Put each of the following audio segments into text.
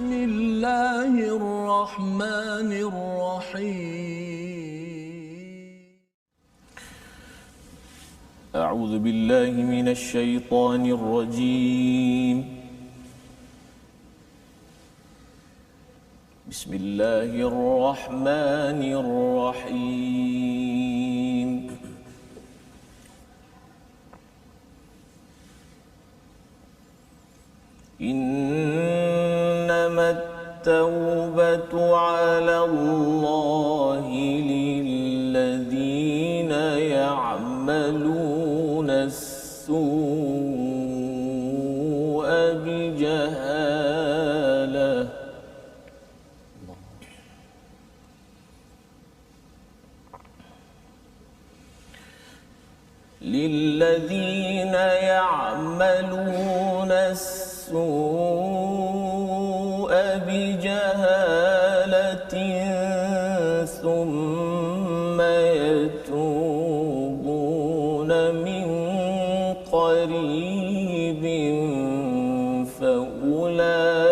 بسم الله الرحمن الرحيم أعوذ بالله من الشيطان الرجيم بسم الله الرحمن الرحيم إنما التوبة على الله للذين يعملون السوء بجهالة للذين يعملون السوء بجهالة ثم يتوبون من قريب فأولئك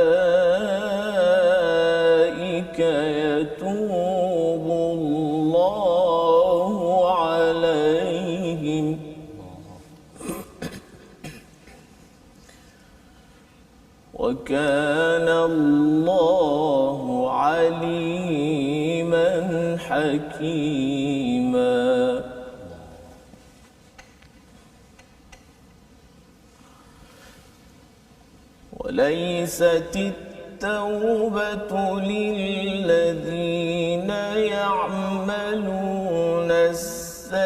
يتوب الله عليهم وكان الله عليما حكيما وليست التوبة للذين يعملون السيئات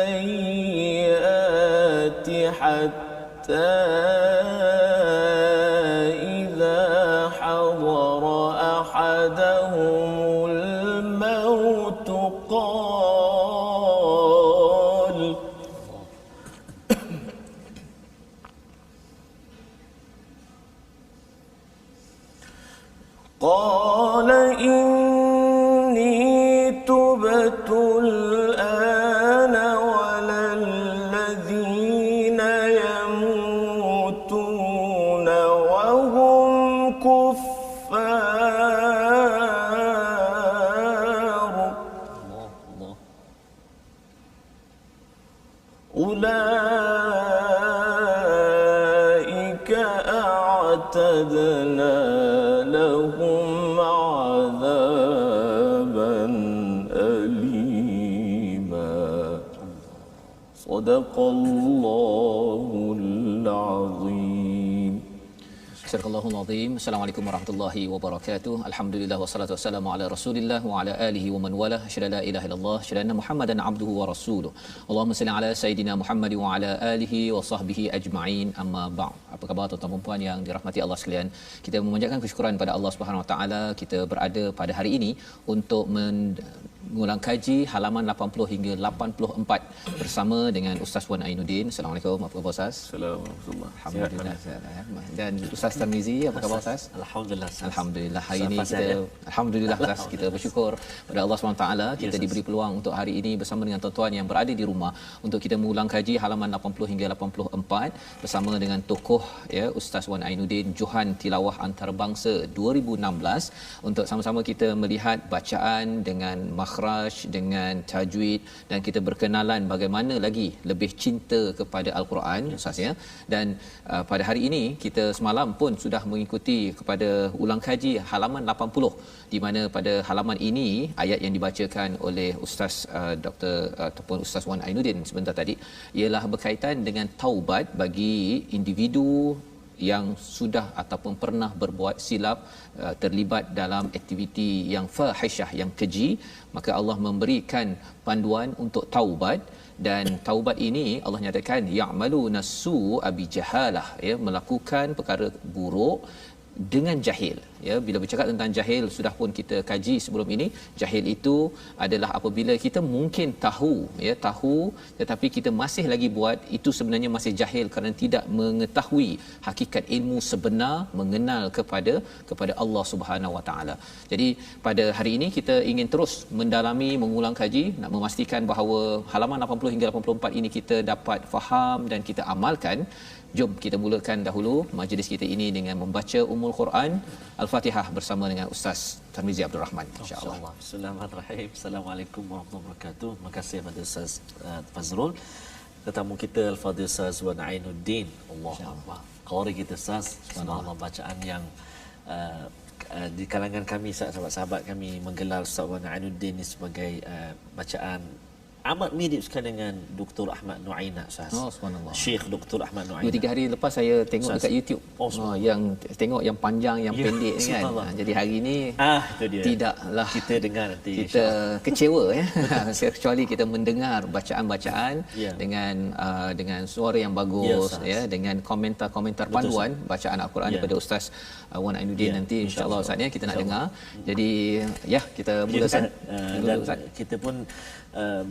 حتى أحدهم الموت قال إني تبت الآن ولا الذين يموتون وهم كفار أولئك أعتدنا لهم عذابا أليما صدق الله العظيم. Astagfirullahal azim. Assalamualaikum warahmatullahi wabarakatuh. Alhamdulillah wassalatu wassalamu ala Rasulillah wa ala alihi wa man wala. Asyhadu la ilaha illallah, asyhadu anna Muhammadan abduhu wa rasuluh. Allahumma salli ala sayidina Muhammad wa ala alihi wa sahbihi ajma'in. Amma ba'd. Apa khabar tuan-tuan dan puan yang dirahmati Allah sekalian? Kita memanjatkan kesyukuran pada Allah Subhanahu wa taala, kita berada pada hari ini untuk mengulang kaji halaman 80 hingga 84 bersama dengan Ustaz Wan Ainuddin. Assalamualaikum, apa khabar Ustaz? Assalamualaikum. Alhamdulillah. Dan Ustaz Tarmizi, apa khabar Ustaz? Alhamdulillah. Alhamdulillah. Hari ini kita alhamdulillah Ustaz, kita bersyukur pada Allah SWT kita diberi peluang untuk hari ini bersama dengan tuan-tuan yang berada di rumah untuk kita mengulang kaji halaman 80 hingga 84 bersama dengan tokoh ya Ustaz Wan Ainuddin, Johan Tilawah Antarabangsa 2016, untuk sama-sama kita melihat bacaan dengan makhraj, dengan tajwid, dan kita berkenalan bagaimana lagi lebih cinta kepada Al-Quran Ustaz ya. Dan pada hari ini kita semalam pun sudah mengikuti kepada ulang kaji halaman 80, di mana pada halaman ini ayat yang dibacakan oleh Ustaz Dr. ataupun Ustaz Wan Ainuddin sebentar tadi ialah berkaitan dengan taubat bagi individu yang sudah ataupun pernah berbuat silap, terlibat dalam aktiviti yang fahisyah, yang keji, maka Allah memberikan panduan untuk taubat. Dan taubat ini Allah nyatakan ya'maluna su'a bi jahalah, ya, melakukan perkara buruk dengan jahil. Ya, bila bercakap tentang jahil sudah pun kita kaji sebelum ini. Jahil itu adalah apabila kita mungkin tahu, ya, tahu tetapi kita masih lagi buat, itu sebenarnya masih jahil kerana tidak mengetahui hakikat ilmu sebenar mengenal kepada Allah Subhanahu Wa Taala. Jadi pada hari ini kita ingin terus mendalami, mengulang kaji, nak memastikan bahawa halaman 80 hingga 84 ini kita dapat faham dan kita amalkan. Jom kita mulakan dahulu majlis kita ini dengan membaca Ummul Quran Al-Fatihah bersama dengan Ustaz Tarmizi Abdul Rahman, insya-Allah. Bismillahirrahmanirrahim. Assalamualaikum warahmatullahi wabarakatuh. Terima kasih kepada Ustaz Fazrul. Tetamu kita Al-Fadhil Ustaz Wan Ainuddin. Allahuakbar. Qari kita Ustaz, subhanallah, bacaan yang di kalangan kami sahabat-sahabat kami menggelar Ustaz Wan Ainuddin ini sebagai bacaan amat mirip sekali dengan Dr. Ahmad Nuaina, Ustaz. Oh, subhanallah. Syekh Dr. Ahmad Nuaina. 2-3 hari lepas saya tengok Ustaz. dekat YouTube. Yang tengok yang panjang, yang Ya, pendek ni kan. subhanallah. Jadi hari ini Itu dia. tidaklah Kita dengar nanti. kita kecewa ya kecuali kita mendengar bacaan-bacaan Ya. dengan suara yang bagus Ustaz. ya, dengan komentar-komentar Betul, panduan bacaan Al-Quran Ya. daripada Ustaz Wan Ainuddin Ya, nanti insya-Allah Ustaz ya, kita nak dengar. InsyaAllah. Jadi ya kita mulakan dulu, dan Ustaz. kita pun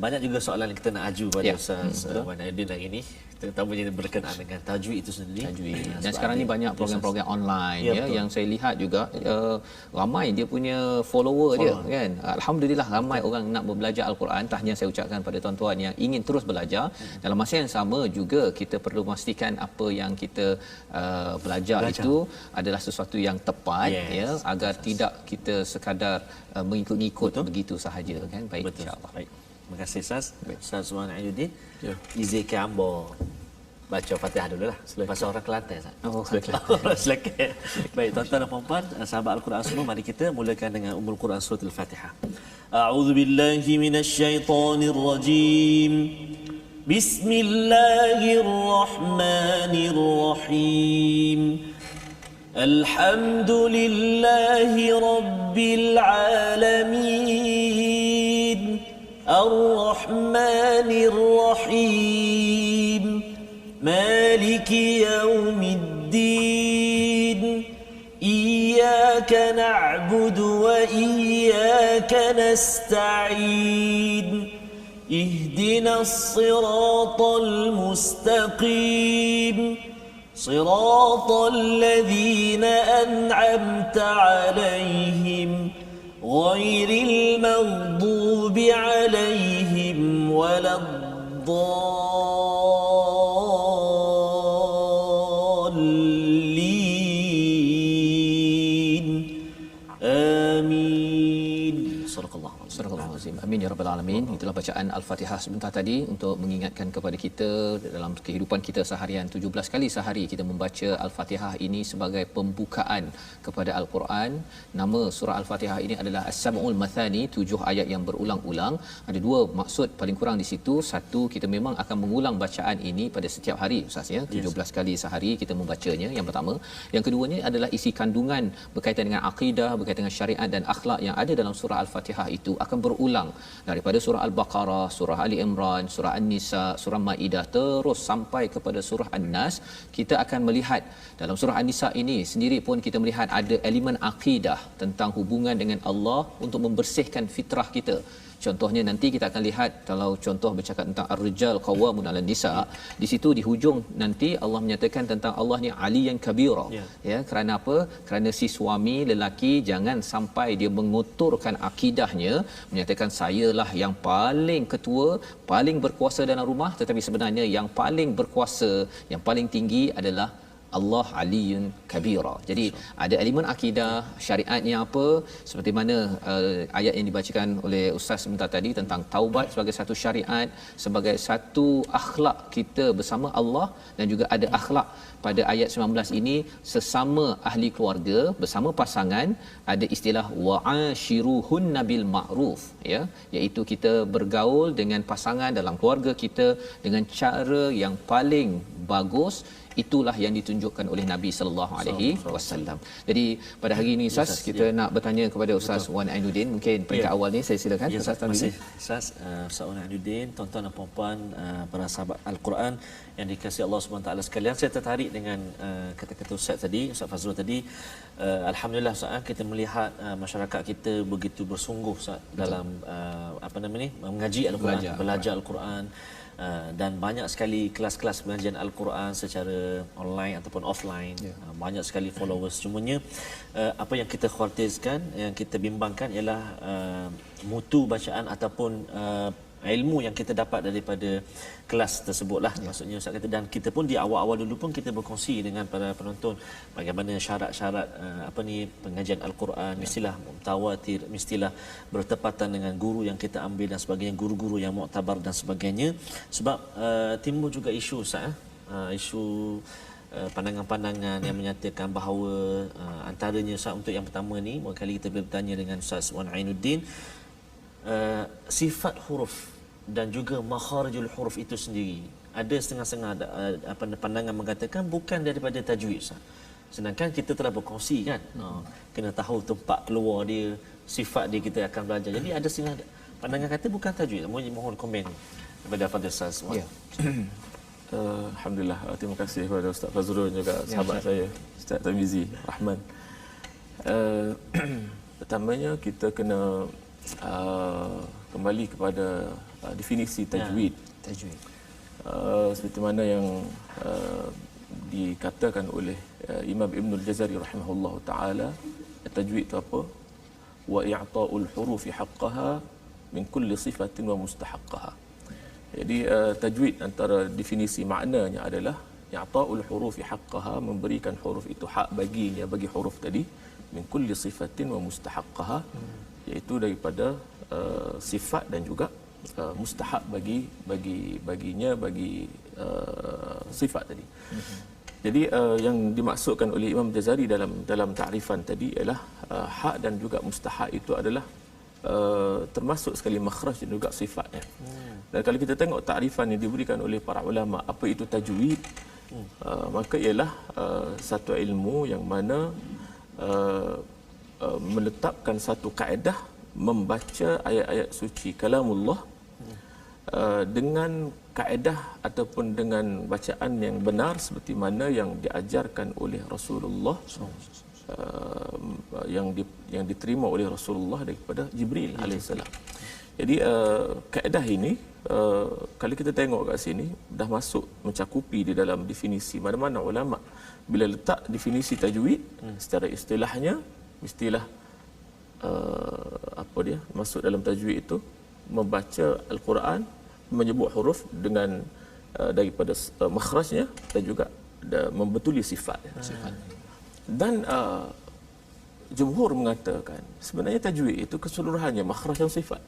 banyak juga soalan yang kita nak aju pada Ya, Ustaz Wan Ainuddin hari ini, terutamanya berkenaan dengan tajwid itu sendiri. Tajwid. Dan Sebab sekarang ni ada- banyak program-program online Ya, ya betul. yang saya lihat juga ramai dia punya follower dia kan. Alhamdulillah ramai orang nak belajar Al-Quran. Tahniah saya ucapkan pada tuan-tuan yang ingin terus belajar. Dalam masa yang sama juga kita perlu memastikan apa yang kita belajar itu adalah sesuatu yang tepat Yes, ya, agar tidak kita sekadar mengikut-ikut begitu sahaja kan. Baik, Betul. insya-Allah. Baik. Terima kasih Ustaz. Ustaz Wan Ainuddin. Ya. Izin Ambo baca Fatihah dululah. Bahasa orang Kelantan Ustaz. Oh, Silakan. Baik, tuan-tuan dan puan-puan, sahabat Al-Quran semua, mari kita mulakan dengan Ummul Quran surah Al-Fatihah. A'udzu billahi minasyaitonir rajim. Bismillahirrahmanirrahim. Alhamdulillahi rabbil alamin. Ar-Rahmanir Rahim. مالك يوم الدين إياك نعبد وإياك نستعين اهدنا الصراط المستقيم صراط الذين أنعمت عليهم غير المغضوب عليهم ولا الضالين آمين صدق الله Astagfirullahalazim. Amin ya rabbal alamin. Itulah bacaan Al-Fatihah sebentar tadi untuk mengingatkan kepada kita dalam kehidupan kita seharian 17 kali sehari kita membaca Al-Fatihah ini sebagai pembukaan kepada Al-Quran. Nama surah Al-Fatihah ini adalah As-Sab'ul Mathani, 7 ayat yang berulang-ulang. Ada 2 maksud paling kurang di situ. Satu, kita memang akan mengulang bacaan ini pada setiap hari Ustaz ya. 17 kali sehari kita membacanya, yang pertama. Yang keduanya adalah isi kandungan berkaitan dengan akidah, berkaitan dengan syariat dan akhlak yang ada dalam surah Al-Fatihah itu akan berulang daripada surah Al-Baqarah, surah Ali Imran, surah An-Nisa, surah Maidah terus sampai kepada surah An-Nas. Kita akan melihat dalam surah An-Nisa ini sendiri pun kita melihat ada elemen akidah tentang hubungan dengan Allah untuk membersihkan fitrah kita. Contohnya nanti kita akan lihat kalau contoh bercakap tentang ar-rijal qawwamun 'alan nisa, di situ di hujung nanti Allah menyatakan tentang Allah ni aliyan kabira. Ya, kerana apa? Kerana si suami lelaki jangan sampai dia mengotorkan akidahnya, menyatakan sayalah yang paling ketua, paling berkuasa dalam rumah, tetapi sebenarnya yang paling berkuasa, yang paling tinggi adalah Allah Aliyun Kabira. Jadi ada elemen akidah, syariatnya apa, seperti mana ayat yang dibacakan oleh Ustaz sebentar tadi tentang taubat sebagai satu syariat, sebagai satu akhlak kita bersama Allah, dan juga ada akhlak pada ayat 19 ini sesama ahli keluarga, bersama pasangan, ada istilah wa'ashiruhunna bil ma'ruf ya, iaitu kita bergaul dengan pasangan dalam keluarga kita dengan cara yang paling bagus. Itulah yang ditunjukkan oleh Nabi sallallahu alaihi wasallam. Jadi pada hari ini Ustaz, kita nak bertanya kepada Ustaz Wan Ainuddin. Mungkin peringkat awal ni saya silakan Ustaz Tarmizi. Ustaz Wan Ainuddin, tuan-tuan dan puan-puan, para sahabat Al-Quran yang dikasihi Allah Subhanahu taala sekalian, saya tertarik dengan kata-kata Ustaz tadi, Ustaz Fazrul tadi. Alhamdulillah Ustaz, kita melihat masyarakat kita begitu bersungguh Ustaz dalam mengaji Al-Quran, belajar Al-Quran. Dan banyak sekali kelas-kelas pengajian Al-Quran secara online ataupun offline, banyak sekali followers. Cumanya apa yang kita khawatirkan, yang kita bimbangkan ialah mutu bacaan ataupun ilmu yang kita dapat daripada kelas tersebutlah. Maksudnya Ustaz kata, dan kita pun di awal-awal dulu pun kita berkongsi dengan para penonton bagaimana syarat-syarat pengajian al-Quran, mestilah mutawatir, mestilah bertepatan dengan guru yang kita ambil dan sebagainya, guru-guru yang muktabar dan sebagainya. Sebab timbul juga isu Ustaz, isu pandangan-pandangan yang menyatakan bahawa antaranya Ustaz, untuk yang pertama ni, kali kita boleh bertanya dengan Ustaz Wan Ainuddin, sifat huruf dan juga makharijul huruf itu sendiri, ada setengah-setengah pandangan mengatakan bukan daripada tajwid Ustaz. Sedangkan kita telah berkongsi kan, kena tahu tempat keluar dia, sifat dia, kita akan belajar. Jadi ada setengah pandangan kata bukan tajwid. Mohon komen daripada Fadil Ustaz. Ya. Alhamdulillah, terima kasih kepada Ustaz Fazrul juga sahabat saya Ustaz Tamizi Rahman. Pertamanya kita kena kembali kepada definisi tajwid. Seperti mana yang dikatakan oleh Imam Ibnul Jazari rahimahullahu taala, tajwid itu apa? Wa i'ta'ul hurufi haqqaha min kulli sifatin wa mustahaqqaha. Jadi tajwid antara definisi maknanya adalah i'ta'ul hurufi haqqaha, memberikan huruf itu hak baginya, bagi huruf tadi, min kulli sifatin wa mustahaqqaha, iaitu daripada sifat dan juga mustahak baginya sifat tadi. Jadi yang dimaksudkan oleh Imam Jazari dalam ta'rifan tadi ialah hak dan juga mustahak itu adalah termasuk sekali makhraj dan juga sifatnya. Dan kalau kita tengok ta'rifan yang diberikan oleh para ulama, apa itu tajwid, maka ialah satu ilmu yang mana menetapkan satu kaedah membaca ayat-ayat suci kalamullah dengan kaedah ataupun dengan bacaan yang benar seperti mana yang diajarkan oleh Rasulullah, yang diterima oleh Rasulullah daripada Jibril alaihissalam. Jadi kaedah ini kalau kita tengok kat sini dah masuk mencakupi di dalam definisi mana-mana ulama bila letak definisi tajwid secara istilahnya, istilah masuk dalam tajwid itu membaca al-Quran, menyebut huruf dengan daripada makhrajnya dan juga membetuli sifat. Dan jumhur mengatakan sebenarnya tajwid itu keseluruhannya makhraj dan sifat.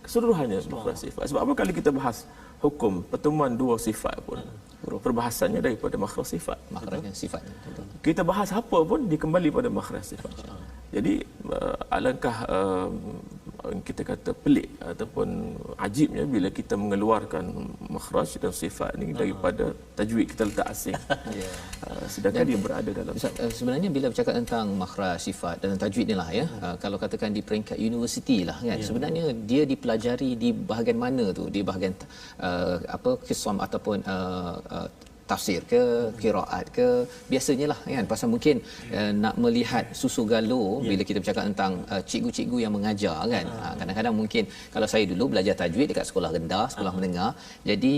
Keseluruhannya makhraj sifat. Sebab apa kali kita bahas hukum pertemuan dua sifat pun perbahasannya daripada makhraj sifat. Makhraj dan sifat. Kita bahas apa pun dikembali pada makhraj sifat. Jadi alangkah kita kata pelik ataupun ajibnya bila kita mengeluarkan makhraj dan sifat ni daripada tajwid kita letak asing. Sedangkan dia berada dalam sebenarnya bila bercakap tentang makhraj, sifat dan tajwid ni lah ya, kalau katakan di peringkat universiti lah kan, sebenarnya dia dipelajari di bahagian mana tu, di bahagian qisam ataupun tafsir ke qiraat ke, biasanya lah kan, pasal mungkin nak melihat susu galur bila kita bercakap tentang cikgu-cikgu yang mengajar kan, kadang-kadang mungkin kalau saya dulu belajar tajwid dekat sekolah rendah, sekolah menengah, jadi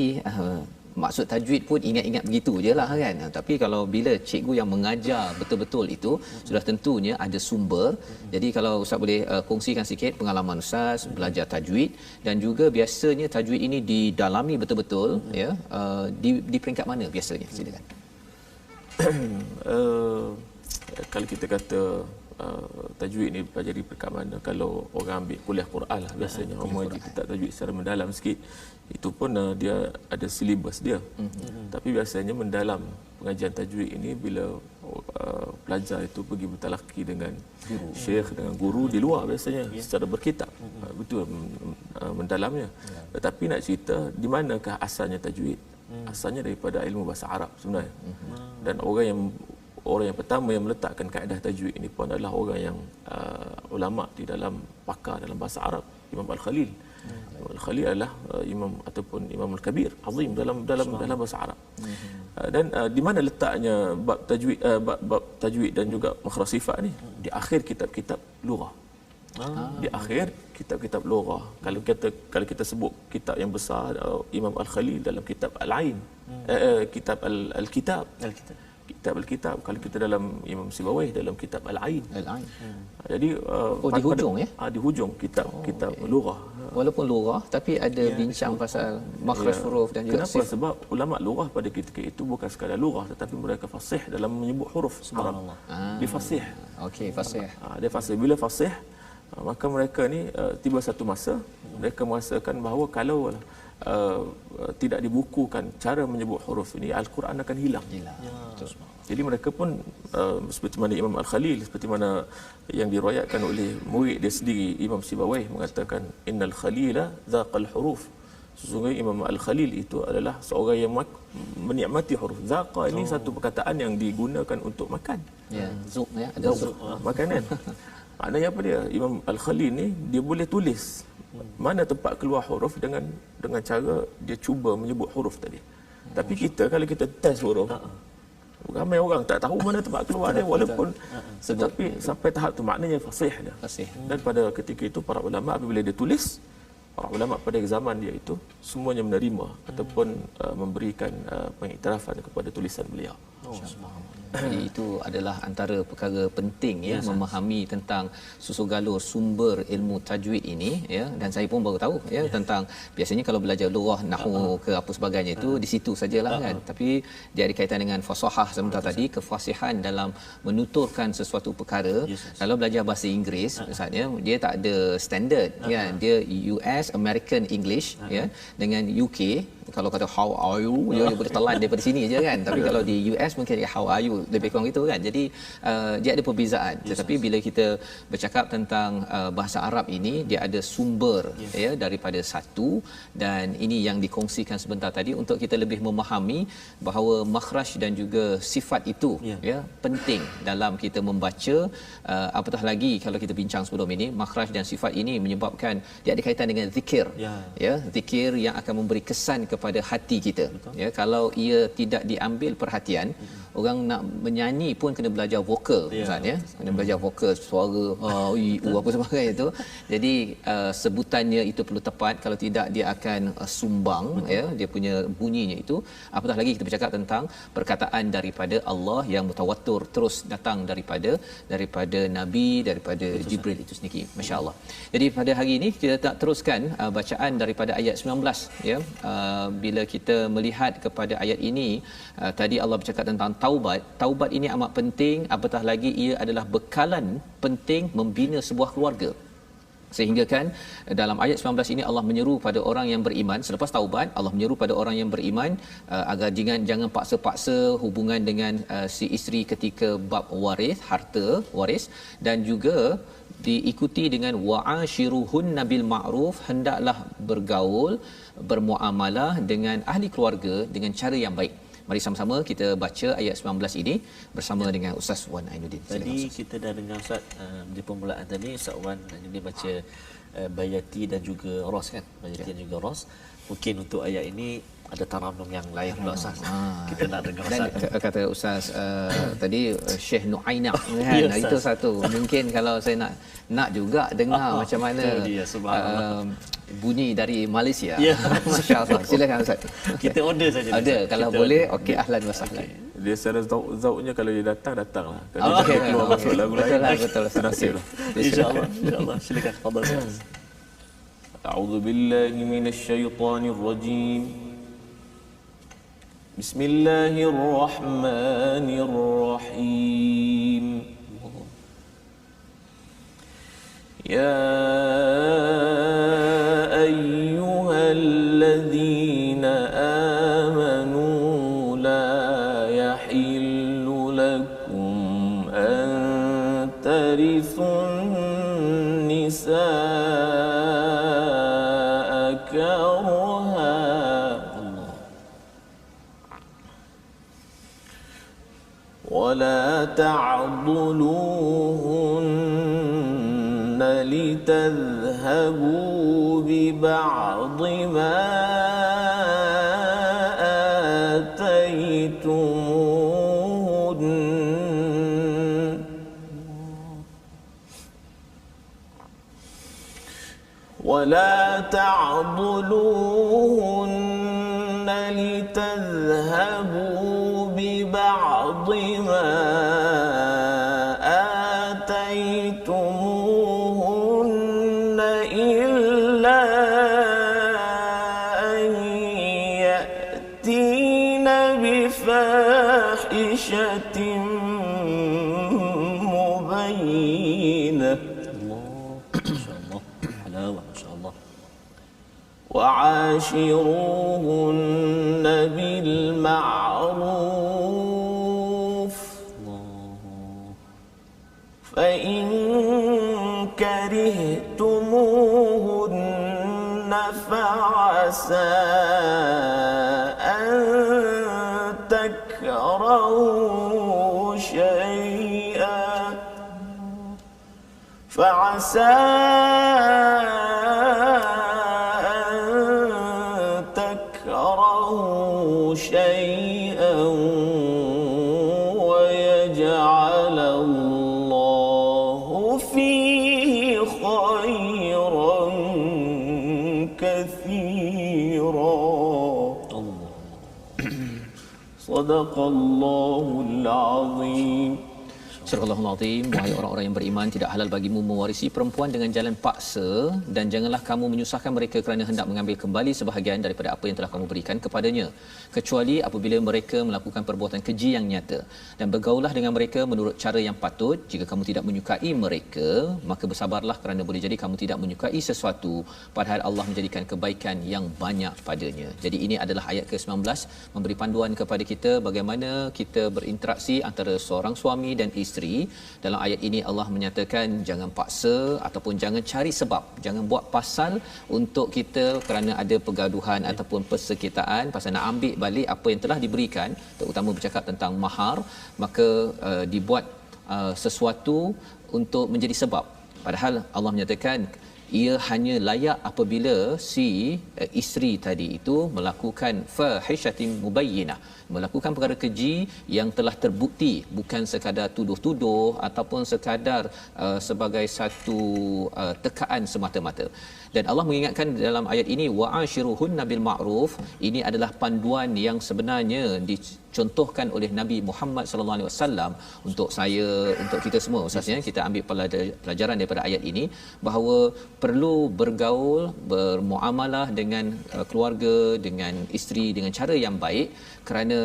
maksud tajwid pun ingat-ingat begitu je lah kan. Tapi kalau bila cikgu yang mengajar betul-betul itu sudah tentunya ada sumber. Jadi kalau Ustaz boleh kongsikan sikit pengalaman Ustaz belajar tajwid, dan juga biasanya tajwid ini didalami betul-betul ya, di peringkat mana biasanya, silakan. Kalau kita kata tajwid ni pelajari peringkat mana, kalau orang ambil kuliah Quran lah biasanya orang mengaji kitab tajwid secara mendalam sikit, itu pun dia ada silibus dia. Tapi biasanya mendalam pengajian tajwid ini bila pelajar itu pergi bertalaki dengan syekh, dengan guru di luar biasanya secara berkitab, betul mendalamnya. Tetapi nak cerita di manakah asalnya tajwid? Asalnya daripada ilmu bahasa Arab sebenarnya. Dan orang yang pertama yang meletakkan kaedah tajwid ini pun adalah orang yang ulama di dalam pakar dalam bahasa Arab, Imam Al-Khalil. Imam Al-Khalil adalah imam ataupun Imam Al-Kabir azim dalam bahasa Arab. Dan di mana letaknya bab tajwid dan juga makhraj sifat ni? Di akhir kitab-kitab lughah. Di akhir kitab-kitab lughah. Kalau kita sebut kitab yang besar, Imam Al-Khalil dalam kitab Al-Ain, kitab Al-Kitab. Kitab Al-Kitab. Kalau kita dalam Imam Sibawayh dalam kitab Al-Ain. Jadi di hujung ya? Di hujung kitab lughah. Walaupun lurah tapi ada bincang pasal makhraj huruf dan juga Kenapa? Sebab ulama lurah pada ketika itu bukan sekadar lurah tetapi mereka fasih dalam menyebut huruf Arab. Dia fasih. Okey, fasih. Dia fasih. Bila fasih, maka mereka ni tiba satu masa mereka merasakan bahawa kalau tidak dibukukan cara menyebut huruf ini, Al-Quran akan hilang. Jadi mereka pun seperti mana Imam Al-Khalil, seperti mana yang diriwayatkan oleh murid dia sendiri Imam Sibawayh mengatakan innal khalila zaqal huruf. Sesungguhnya Imam Al-Khalil itu adalah seorang yang menikmati huruf. Zaqa ini satu perkataan yang digunakan untuk makan. Ya, zuq ya, ada zuq makanan. Maknanya apa dia? Imam Al-Khalil ni dia boleh tulis mana tempat keluar huruf dengan cara dia cuba menyebut huruf tadi. Tapi kita kalau kita test huruf, ramai orang tak tahu mana tempat keluar dia walaupun tetapi sampai tahap tu maknanya fasih dia. fasih. Dan pada ketika itu para ulama apabila dia tulis, para ulama pada zaman dia itu semuanya menerima ataupun memberikan pengiktirafan kepada tulisan beliau. Jadi itu adalah antara perkara penting ya, memahami tentang susu galur sumber ilmu tajwid ini ya, dan saya pun baru tahu ya tentang biasanya kalau belajar lugah nahwu ke apa sebagainya itu di situ sajalah kan, tapi dia ada kaitan dengan fasahah sebentar tadi, kefasihan dalam menuturkan sesuatu perkara. Kalau belajar bahasa Inggeris misalnya dia tak ada standard kan, dia US American English ya dengan UK. Kalau kata how are you, dia boleh telan daripada sini je kan, tapi kalau di US mungkin how are you, lebih kurang gitu kan. Jadi dia ada perbezaan, tetapi bila kita bercakap tentang bahasa Arab ini, dia ada sumber ya daripada satu, dan ini yang dikongsikan sebentar tadi untuk kita lebih memahami bahawa makhraj dan juga sifat itu ya penting dalam kita membaca. Apatah lagi kalau kita bincang sebelum ini, makhraj dan sifat ini menyebabkan dia ada kaitan dengan zikir ya, zikir yang akan memberi kesan kepada hati kita. Ya, kalau ia tidak diambil perhatian, orang nak menyanyi pun kena belajar vokal misalnya, kena belajar vokal, suara apa sebagainya itu. Jadi sebutannya itu perlu tepat, kalau tidak dia akan sumbang ya, dia punya bunyinya itu. Apatah lagi kita bercakap tentang perkataan daripada Allah yang mutawatir terus datang daripada Nabi, daripada Jibril itu sendiri. Masya-Allah. Jadi pada hari ini kita nak teruskan bacaan daripada ayat 19 ya. Bila kita melihat kepada ayat ini, tadi Allah bercakap tentang taubat. Taubat ini amat penting, apatah lagi ia adalah bekalan penting membina sebuah keluarga. Sehingga kan dalam ayat 19 ini Allah menyeru pada orang yang beriman. Selepas taubat, Allah menyeru pada orang yang beriman agar jangan paksa-paksa hubungan dengan si isteri ketika bab waris, harta waris, dan juga diikuti dengan wa'ashiruhunna bil ma'ruf, hendaklah bergaul, bermuamalah dengan ahli keluarga dengan cara yang baik. Mari sama-sama kita baca ayat 19 ini bersama dengan Ustaz Wan Ainuddin. Tadi kita dah dengar Ustaz di permulaan tadi Ustaz Wan Ainuddin baca Bayati dan juga Ros kan. Bayati dan juga Ros. Mungkin untuk ayat ini ada taranum yang lain pula Ustaz. Kita nak dengar Ustaz. Dan kata Ustaz tadi Syekh Nu'ainak kan, itu satu. Mungkin kalau saya nak juga dengar macam mana bunyi dari Malaysia. Masya-Allah. Silakan Ustaz. Kita order saja. Ada kalau kita boleh okey, ahlan wa sahlan. Dia secara zauknya kalau dia datanglah. Kalau dia keluar masuk lagu lain, betul. nasiblah. Insya-Allah. Silakan fadhal Ustaz. A'udzu billahi minasy syaithanir rajim. Bismillahirrahmanirrahim. Ya ayyuhalladzina amanu la yahillu lakum an tarithun nisaa karha ولا تعضلوهن لتذهبوا ببعض ما آتيتموهن ولا تعضلوهن لتذهبوا ببعض ما آتيتموهن إلا يأتين بفاحشة مبينة الله ما شاء الله حلاوة ما شاء الله وعاشروهن بالمعروف فإن كرهتموهن فعسى أن تكرهوا شيئا ويجعل الله فيه خيرا كثيرا صدق الله العظيم. Surah Al-Azim, wahai orang-orang yang beriman, tidak halal bagimu mewarisi perempuan dengan jalan paksa, dan janganlah kamu menyusahkan mereka kerana hendak mengambil kembali sebahagian daripada apa yang telah kamu berikan kepadanya, kecuali apabila mereka melakukan perbuatan keji yang nyata. Dan bergaulah dengan mereka menurut cara yang patut. Jika kamu tidak menyukai mereka, maka bersabarlah, kerana boleh jadi kamu tidak menyukai sesuatu padahal Allah menjadikan kebaikan yang banyak padanya. Jadi ini adalah ayat ke-19 memberi panduan kepada kita bagaimana kita berinteraksi antara seorang suami dan isteri. Dalam ayat ini Allah menyatakan jangan paksa ataupun jangan cari sebab, jangan buat pasal untuk kita kerana ada pergaduhan ataupun persekitaan pasal nak ambil balik apa yang telah diberikan, terutama bercakap tentang mahar, maka dibuat sesuatu untuk menjadi sebab. Padahal Allah menyatakan ia hanya layak apabila si isteri tadi itu melakukan fahishatin mubayyinah, melakukan perkara keji yang telah terbukti, bukan sekadar tuduh-tuduh ataupun sekadar sebagai satu tekaan semata-mata. Dan Allah mengingatkan dalam ayat ini wa'ashiruhunna bil ma'ruf, ini adalah panduan yang sebenarnya dicontohkan oleh Nabi Muhammad sallallahu alaihi wasallam untuk saya, untuk kita semua. Ustaznya kita ambil pelajaran daripada ayat ini bahawa perlu bergaul, bermuamalah dengan keluarga, dengan isteri dengan cara yang baik, kerana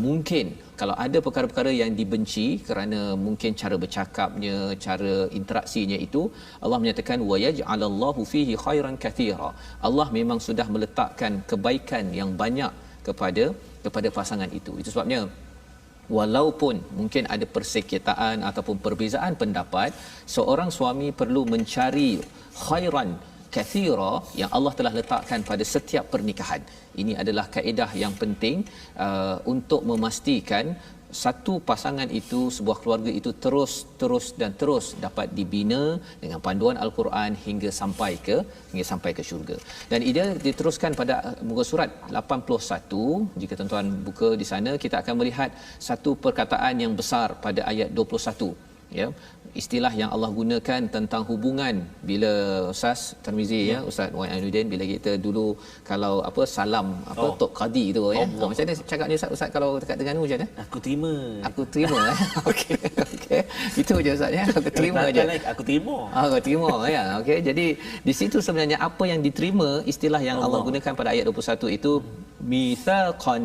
mungkin kalau ada perkara-perkara yang dibenci kerana mungkin cara bercakapnya, cara interaksinya itu, Allah menyatakan wa yaj'alallahu fihi khairan katsira. Allah memang sudah meletakkan kebaikan yang banyak kepada pasangan itu. Itu sebabnya walaupun mungkin ada persekitaan ataupun perbezaan pendapat, seorang suami perlu mencari khairan kathira yang Allah telah letakkan pada setiap pernikahan. Ini adalah kaedah yang penting untuk memastikan satu pasangan itu, sebuah keluarga itu terus dapat dibina dengan panduan Al-Quran hingga sampai ke syurga. Dan ia diteruskan pada muka surat 81. Jika tuan-tuan buka di sana, kita akan melihat satu perkataan yang besar pada ayat 21, ya, istilah yang Allah gunakan tentang hubungan. Bila Ustaz Tarmizi, ya, Ustaz Wan Ainuddin, bila kita dulu kalau apa salam apa Tok Qadi tu, ya, macam mana cakapnya Ustaz kalau dekat Terengganu macam mana? Aku terima Okey itu je Ustaz, ya, aku terima aja. Aku terima. Aku terima, ya. Okey, jadi di situ sebenarnya apa yang diterima, istilah yang Allah gunakan pada ayat 21 itu mitsaqan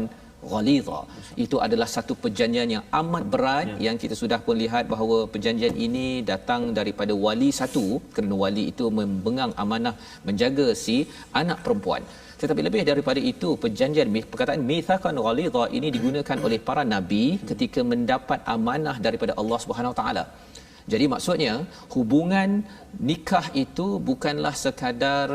ghalidha. Itu adalah satu perjanjian yang amat berat, yang kita sudah pun lihat bahawa perjanjian ini datang daripada wali satu, kerana wali itu membengang amanah menjaga si anak perempuan. Tetapi lebih daripada itu, perkataan mitsaqan ghalidha ini digunakan oleh para nabi ketika mendapat amanah daripada Allah Subhanahu Wa Taala. Jadi maksudnya hubungan nikah itu bukanlah sekadar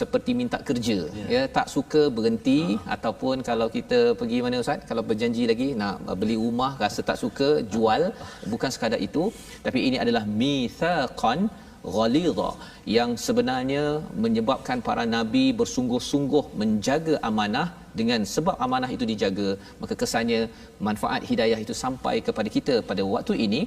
seperti minta kerja, ya, tak suka berhenti, ataupun kalau kita pergi mana Ustaz, kalau berjanji lagi nak beli rumah rasa tak suka jual, bukan sekadar itu, tapi ini adalah mitsaqan ghalidha yang sebenarnya menyebabkan para nabi bersungguh-sungguh menjaga amanah. Dengan sebab amanah itu dijaga, maka kesannya manfaat hidayah itu sampai kepada kita pada waktu ini.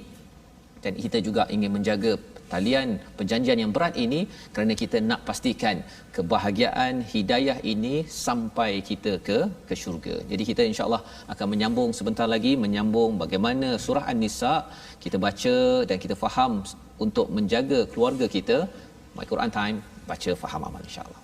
Dan kita juga ingin menjaga talian perjanjian yang berat ini kerana kita nak pastikan kebahagiaan hidayah ini sampai kita ke syurga. Jadi kita insya-Allah akan menyambung sebentar lagi, menyambung bagaimana surah An-Nisa kita baca dan kita faham untuk menjaga keluarga kita. My Quran Time, baca faham amal, insya-Allah.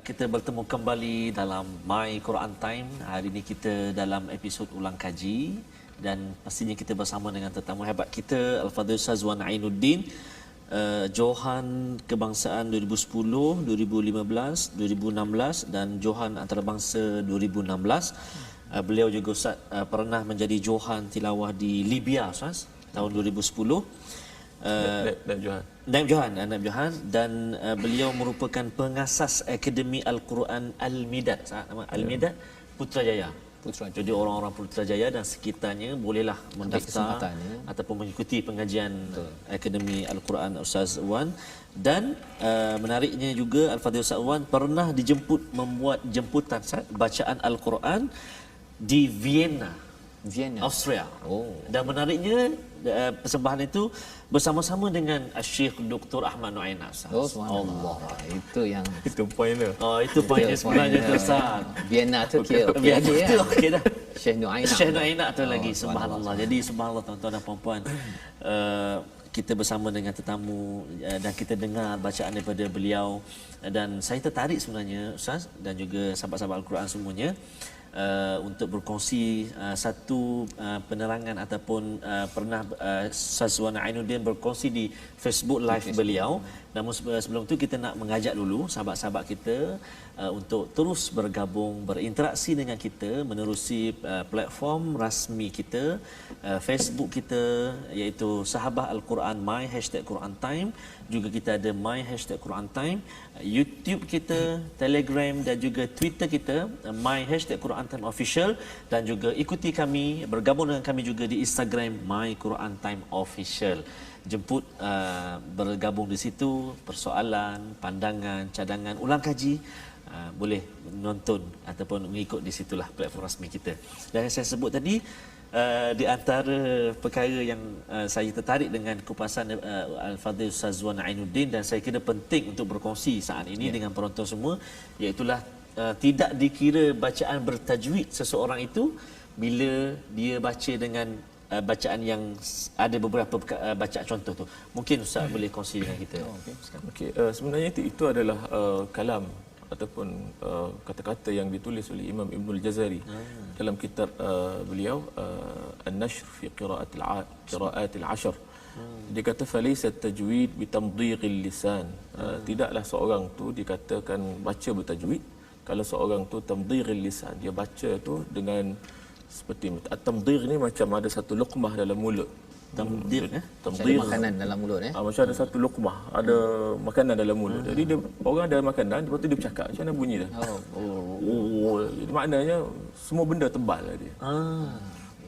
kita bertemu kembali dalam My Quran Time. Hari ini kita dalam episod ulang kaji dan pastinya kita bersama dengan tetamu hebat kita Al-Fadhil Ustaz Wan Ainuddin, Johan Kebangsaan 2010, 2015, 2016 dan Johan Antarabangsa 2016. Beliau juga Ustaz pernah menjadi Johan Tilawah di Libya Ustaz tahun 2010. Naib Johan dan beliau merupakan pengasas Akademi Al-Quran Al-Midad. Nama Al-Midad Putrajaya. Jadi orang-orang Putrajaya dan sekitarnya bolehlah mendaftar ataupun mengikuti pengajian Akademi Al-Quran Ustaz Wan. Dan menariknya juga Al-Fadhil Ustaz Wan pernah dijemput membuat jemputan bacaan Al-Quran di Vienna, Austria. Dan menariknya persembahan itu bersama-sama dengan Syekh Dr. Ahmad Nuaina. Allah. Itu poin dia. Itu poin dia sebenarnya tu Ustaz. Vienna tu kira okey dah. Syekh Nuaina tu lagi, subhanallah. Jadi subhanallah tuan-tuan dan puan-puan, kita bersama dengan tetamu dan kita dengar bacaan daripada beliau dan saya tertarik sebenarnya Ustaz dan juga sahabat-sahabat Al-Quran semuanya untuk berkongsi satu penerangan ataupun pernah Ustaz Wan Ainuddin berkongsi di Facebook live beliau. Namun sebelum itu kita nak mengajak dulu sahabat-sahabat kita untuk terus bergabung, berinteraksi dengan kita menerusi platform rasmi kita, Facebook kita iaitu Sahabah Al-Quran My #Quran Time, juga kita ada My #Quran Time, YouTube kita, Telegram dan juga Twitter kita My #Quran Time Official, dan juga ikuti kami, bergabung dengan kami juga di Instagram My Quran Time Official. Jemput bergabung di situ, persoalan, pandangan, cadangan, ulang kaji, boleh menonton ataupun mengikut di situlah platform rasmi kita. Dan yang saya sebut tadi, di antara perkara yang saya tertarik dengan kupasan Al-Fadhil Ustaz Wan Ainuddin dan saya kira penting untuk berkongsi saat ini dengan penonton semua, iaitulah tidak dikira bacaan bertajwid seseorang itu bila dia baca dengan bacaan yang ada beberapa bacaan contoh tu. Mungkin Ustaz boleh kongsi dengan kita. Okey, sebenarnya itu adalah kalam ataupun kata-kata yang ditulis oleh Imam Ibnul Jazari dalam kitab beliau An-Nashr fi Qira'atil Ashr. Dia kata falaysa at-tajwid bi tamdhighil lisan. Tidaklah seorang tu dikatakan baca bertajwid kalau seorang tu tamdhighil lisan, dia baca tu dengan seperti at-tamdhigh ni macam ada satu luqmah dalam mulut. Tamdhigh makanan dalam mulut macam ada satu luqmah, ada makanan dalam mulut. Jadi dia orang ada makanan, lepas tu dia bercakap macam mana bunyi dia. Jadi maknanya semua benda tebal lah dia.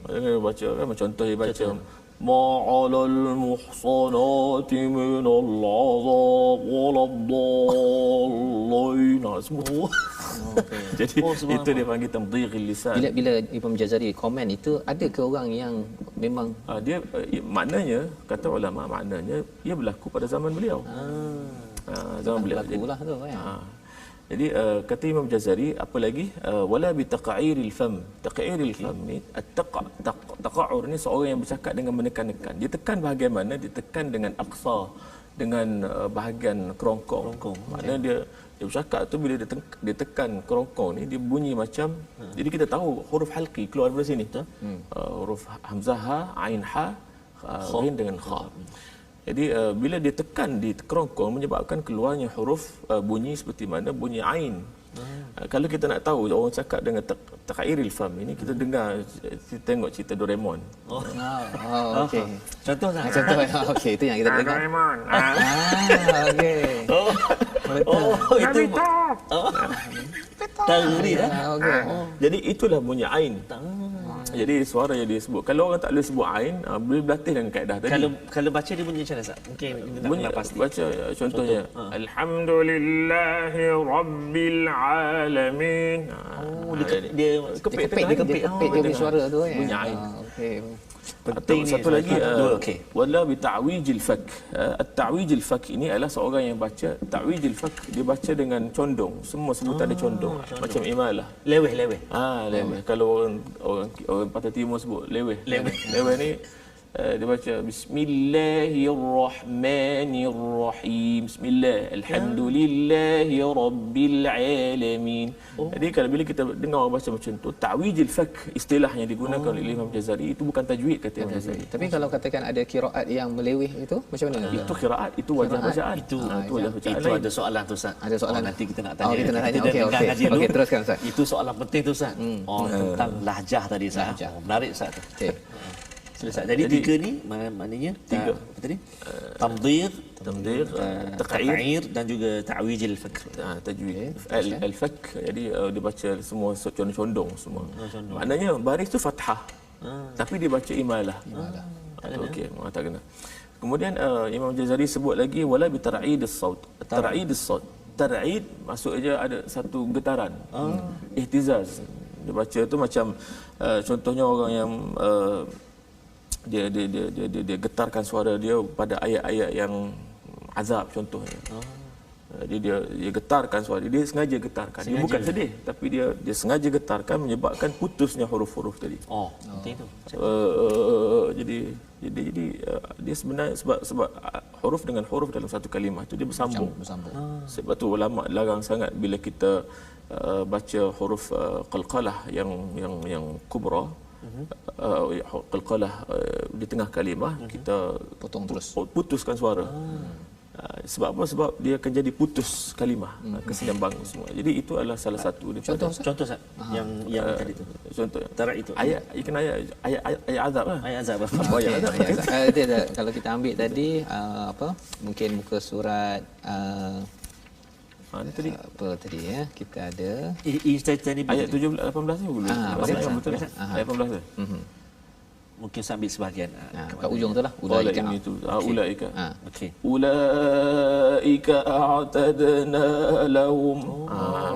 Dia baca kan, contoh dia baca ma'alal muhsanati minal azab waladdallin. Semua jadi itu dia panggil tamdhighil lisan. Bila Imam Jazari komen itu, ada ke orang yang memang dia maknanya kata ulama, maknanya ia berlaku pada zaman beliau. Zaman beliau berlakulah tu kan. Jadi kata Imam Jazari apa lagi, wala bi taqa'iril fam. Taqa'iril fam ni taqa'ur ni seorang yang bercakap dengan menekan-nekan. Dia tekan bahagian mana? Dia tekan dengan aqsa, dengan bahagian kerongkong. Maknanya dia bercakap tu bila dia tekan kerongkong ni dia bunyi macam, jadi kita tahu huruf halqi keluar daripada sini tu. Huruf hamzah ha, ain ha, ghin dengan kha. Jadi bila dia tekan di kerongkong menyebabkan keluarnya huruf bunyi seperti mana bunyi ain. Kalau kita nak tahu orang cakap dengan taqairil fam ini, kita dengar, kita tengok cerita Doraemon. Okey. Contoh okey, itu yang kita dengar. Doraemon. Okey. Itu tahu ni dah. Jadi itulah bunyi ain. Jadi suara yang dia sebut. Kalau orang tak boleh sebut ain, boleh berlatih dengan kaedah tadi. Kalau baca dia bunyi macam mana Ustaz? Mungkin kita tak pernah pasti. Baca contohnya Alhamdulillahi Rabbil Alamin. Dia kepit dia suara tu kan. Bunyi ain. Okey. Penting satu lagi wala bi ta'wijil fak. At-ta'wijil fak ini adalah seorang yang baca ta'wijil fak, dia baca dengan condong. Semua sebutan ada condong. Macam imalah. Leweh. Leweh. Kalau orang Pantai Timur sebut leweh. Leweh ni dia baca Bismillahirrahmanirrahim. Bismillah. Alhamdulillahi rabbil alamin. Jadi kalau bila kita dengar orang baca macam tu, ta'wijil fak istilah yang digunakan oleh Imam Jazari itu bukan tajwid kata Imam Jazari. Tapi kalau katakan ada qiraat yang meleweh itu macam mana? Itu qiraat, itu wajah bacaan. Itu wajah bacaan itu lain. ada soalan tu Ustaz. Ada soalan. Nanti kita nak tanya. Kita nak tanya. Kita dengar ngaji dulu. Okey, teruskan Ustaz. Itu soalan penting tu Ustaz. Tentang lahjah tadi Ustaz. Lahjah. Menarik Ustaz tu. Okey. Sila, Ustaz. Jadi tiga ni maknanya tiga. Apa tadi? Tamdhir, taq'ir dan juga ta'wijil fakr. Tajwid. Al-fak, jadi dia baca semua condong-condong semua. Maknanya baris tu fathah. Tapi dia baca imalah. Okey, tak kena. Kemudian Imam Jazari sebut lagi wala bi tar'idis saut. Tar'idis saut. Tar'id maksudnya ada satu getaran. Ihtizaz. Dia baca tu macam contohnya orang yang dia getarkan suara dia pada ayat-ayat yang azab contohnya. Jadi dia getarkan suara dia sengaja getarkan. Dia bukan sedih tapi dia sengaja getarkan menyebabkan putusnya huruf-huruf tadi. Penting tu. Jadi dia sebenarnya sebab huruf dengan huruf dalam satu kalimah tu dia bersambung. Sebab tu ulama larang sangat bila kita baca huruf qalqalah yang kubra. Qalqalah di tengah kalimah kita potong terus, putuskan suara. Sebab apa? Sebab dia akan jadi putus kalimah, keseimbangan semua. Jadi itu adalah salah satu daripada Contoh Ustaz yang tadi tu. Contoh Tarak itu. Ayat ikan ayat azab lah. Ayat azab. Ayat azab. Kalau kita ambil tadi mungkin muka surat Ini tadi apa tadi ya? Kita ada ayat 17 18 ni boleh. Betul. Ayat 18 tu. Mungkin sambil sebahagian. Kat ujung tu lah. Ulaika itu. Ulaika. Okey. Ulaika a'tadna lahum.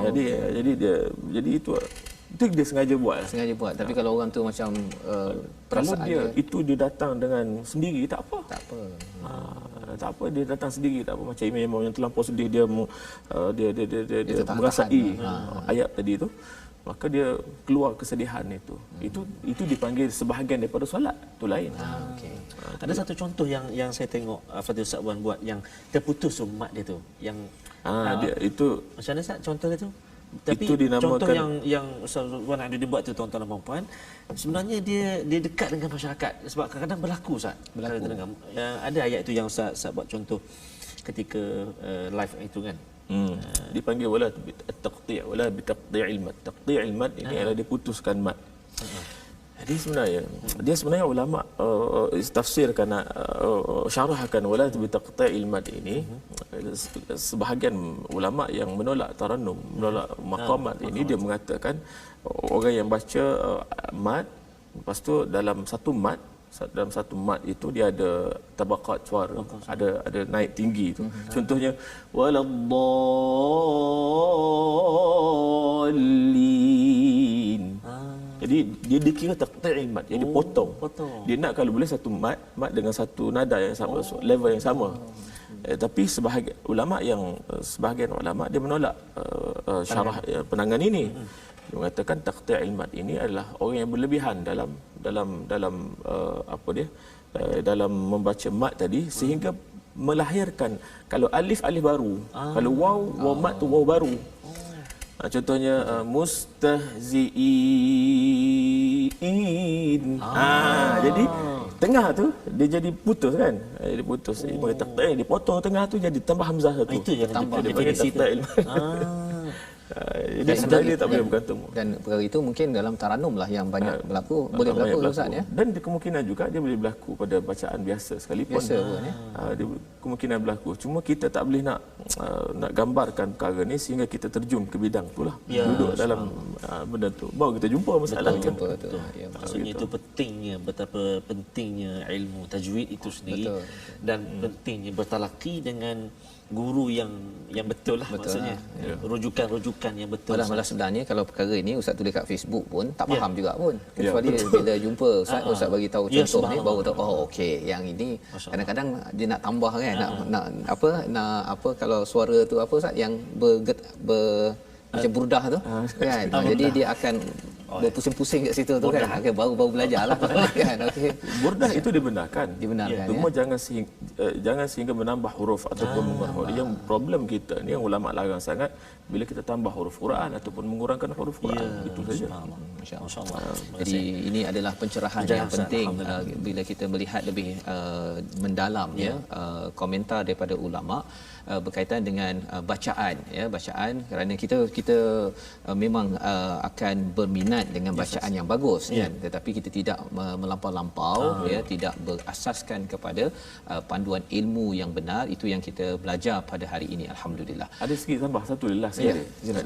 Jadi itu dia sengaja buat. Tapi kalau orang tu macam kalau itu dia datang dengan sendiri tak apa. Tak apa dia datang sendiri tak apa, macam imam yang terlampau sedih dia merasai ayat tadi tu, maka dia keluar kesedihan itu. Itu dipanggil sebahagian daripada solat, tu lain. Ada satu contoh yang saya tengok Fadil Ustaz Wan buat yang terputus mat dia tu, yang dia itu macam mana Ustaz contoh dia tu? Tapi itu dinamakan, contoh yang Ustaz Wan ada dibuat tu tuan-tuan dan puan-puan, sebenarnya dia dekat dengan masyarakat sebab kadang-kadang berlaku Ustaz. Ada ayat itu yang Ustaz buat contoh ketika live itu kan. Dipanggil wala at-taqti' wala bi taqti'il mat. Taqti'il mat ini adalah diputuskan mat. Jadi sebenarnya ulama tafsirkan syarahkan wala bi taqti'il mat ini, sebahagian ulama yang menolak tarannum, menolak maqamat ini, dia mengatakan orang yang baca mat, lepas tu dalam satu mat itu dia ada tabaqat suara, ada naik tinggi tu. Contohnya waladdallin. Jadi dia dikira taqti'il mat, jadi potong. Dia nak kalau boleh satu mat dengan satu nada yang sama, level yang sama. Tapi sebahagian ulama dia menolak syarah penangan ini. Dia mengatakan taqti'il mat ini adalah orang yang berlebihan dalam dalam membaca mat tadi, sehingga melahirkan kalau alif baru, kalau waw mat tu waw baru. Contohnya mustahzi'in. Jadi tengah tu dia jadi putus kan? Dia putus. Dia dipotong tengah tu jadi tambah hamzah satu. Itu yang tambah definisi tu. Jadi sebenarnya dia tak boleh bergantung. Dan perkara itu mungkin dalam taranum lah yang banyak berlaku, boleh berlaku Ustaz ya. Dan kemungkinan juga dia boleh berlaku pada bacaan biasa sekalipun. Biasa pun ya. Dia kemungkinan berlaku. Cuma kita tak boleh nak gambarkan perkara ni sehingga kita terjun ke bidang itulah. Duduk dalam benda tu baru kita jumpa masalah kan. Betul. Ya, maksudnya itu pentingnya, betapa pentingnya ilmu tajwid itu sendiri. Dan pentingnya bertalaki dengan guru yang betul lah, maksudnya rujukan yang betul. Malah sebenarnya kalau perkara ini Ustaz tulis kat Facebook pun tak faham juga pun. Kecuali bila jumpa Ustaz bagi tahu contoh ni baru tahu okey yang ini. Kadang-kadang dia nak tambah kan, nak kalau suara tu apa Ustaz yang macam burdah tu kan. Jadi dia akan berpusing-pusing kat situ tu kan. Okey, baru belajarlah kan. Okey. Burdah itu dibenarkan. Dibenarkan, Cuma ya. jangan sehingga menambah huruf ataupun mengurang huruf. Yang problem kita ni yang ulama larang sangat bila kita tambah huruf Quran ataupun mengurangkan huruf Quran. Itu saja. Masya-Allah. Jadi ini adalah pencerahan yang penting bila kita melihat lebih mendalam komentar daripada ulama berkaitan dengan bacaan bacaan, kerana kita memang akan berminat dengan bacaan yang bagus kan, tetapi kita tidak melampau-lampau tidak berasaskan kepada panduan ilmu yang benar. Itu yang kita belajar pada hari ini, alhamdulillah. Ada sikit tambah satu last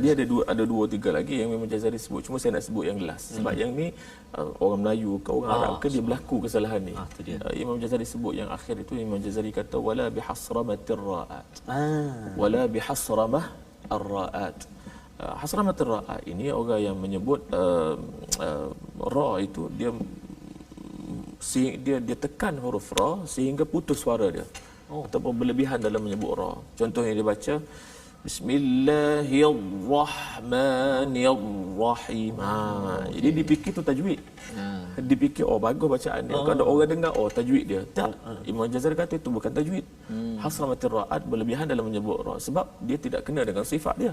dia ada dua tiga lagi yang memang Jazari sebut, cuma saya nak sebut yang last sebab yang ni orang Melayu ke orang Arab ke dia berlaku kesalahan ni. Imam Jazari sebut yang akhir itu, Imam Jazari kata wala bihasramatir ra'at wala bihasramah ar-ra'at. Hasramatir ra'at ini orang yang menyebut ra itu dia tekan huruf ra sehingga putus suara dia ataupun berlebihan dalam menyebut ra. Contohnya dia baca Bismillahirrahmanirrahim. Jadi dipikir tu tajwid. Dipikir bagus bacaan dia. Kalau orang dengar tajwid dia. Tak. Imam Jazari kata itu bukan tajwid. Hasramatir ra'at, berlebihan dalam menyebut ra sebab dia tidak kena dengan sifat dia.